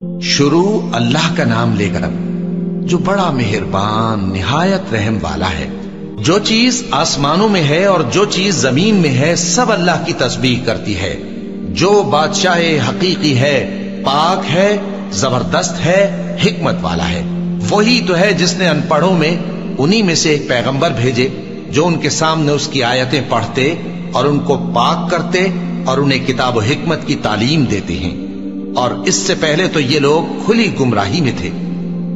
شروع اللہ کا نام لے کر جو بڑا مہربان نہایت رحم والا ہے۔ جو چیز آسمانوں میں ہے اور جو چیز زمین میں ہے سب اللہ کی تسبیح کرتی ہے۔ جو بادشاہ حقیقی ہے، پاک ہے، زبردست ہے، حکمت والا ہے۔ وہی تو ہے جس نے ان پڑھوں میں انہی میں سے ایک پیغمبر بھیجے جو ان کے سامنے اس کی آیتیں پڑھتے اور ان کو پاک کرتے اور انہیں کتاب و حکمت کی تعلیم دیتے ہیں۔ اور اس سے پہلے تو یہ لوگ کھلی گمراہی میں تھے،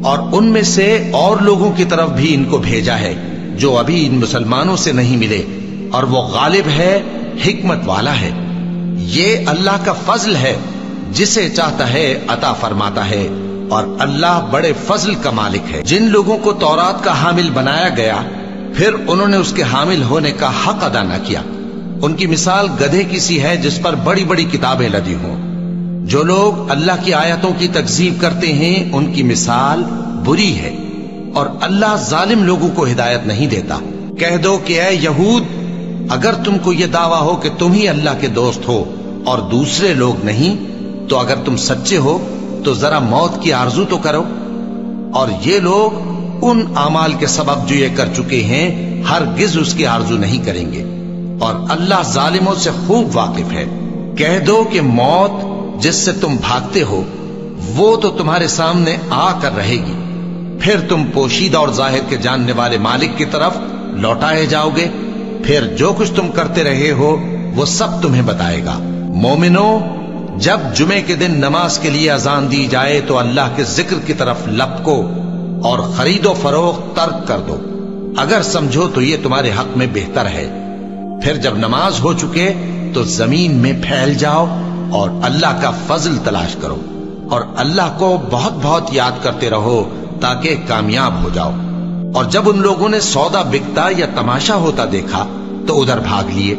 اور ان میں سے اور لوگوں کی طرف بھی ان کو بھیجا ہے جو ابھی ان مسلمانوں سے نہیں ملے، اور وہ غالب ہے، حکمت والا ہے۔ یہ اللہ کا فضل ہے، جسے چاہتا ہے عطا فرماتا ہے، اور اللہ بڑے فضل کا مالک ہے۔ جن لوگوں کو تورات کا حامل بنایا گیا پھر انہوں نے اس کے حامل ہونے کا حق ادا نہ کیا، ان کی مثال گدھے کی سی ہے جس پر بڑی بڑی کتابیں لدی ہوں۔ جو لوگ اللہ کی آیتوں کی تکذیب کرتے ہیں ان کی مثال بری ہے، اور اللہ ظالم لوگوں کو ہدایت نہیں دیتا۔ کہہ دو کہ اے یہود، اگر تم کو یہ دعویٰ ہو کہ تم ہی اللہ کے دوست ہو اور دوسرے لوگ نہیں، تو اگر تم سچے ہو تو ذرا موت کی آرزو تو کرو۔ اور یہ لوگ ان اعمال کے سبب جو یہ کر چکے ہیں ہرگز اس کی آرزو نہیں کریں گے، اور اللہ ظالموں سے خوب واقف ہے۔ کہہ دو کہ موت جس سے تم بھاگتے ہو وہ تو تمہارے سامنے آ کر رہے گی، پھر تم پوشیدہ اور ظاہر کے جاننے والے مالک کی طرف لوٹائے جاؤ گے، پھر جو کچھ تم کرتے رہے ہو وہ سب تمہیں بتائے گا۔ مومنو، جب جمعے کے دن نماز کے لیے اذان دی جائے تو اللہ کے ذکر کی طرف لپکو اور خرید و فروخت ترک کر دو، اگر سمجھو تو یہ تمہارے حق میں بہتر ہے۔ پھر جب نماز ہو چکے تو زمین میں پھیل جاؤ اور اللہ کا فضل تلاش کرو، اور اللہ کو بہت بہت یاد کرتے رہو تاکہ کامیاب ہو جاؤ۔ اور جب ان لوگوں نے سودا بکتا یا تماشا ہوتا دیکھا تو ادھر بھاگ لیے،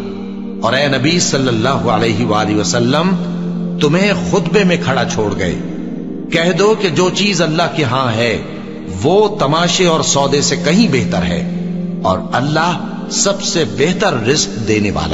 اور اے نبی صلی اللہ علیہ وآلہ وسلم تمہیں خطبے میں کھڑا چھوڑ گئے۔ کہہ دو کہ جو چیز اللہ کے ہاں ہے وہ تماشے اور سودے سے کہیں بہتر ہے، اور اللہ سب سے بہتر رزق دینے والا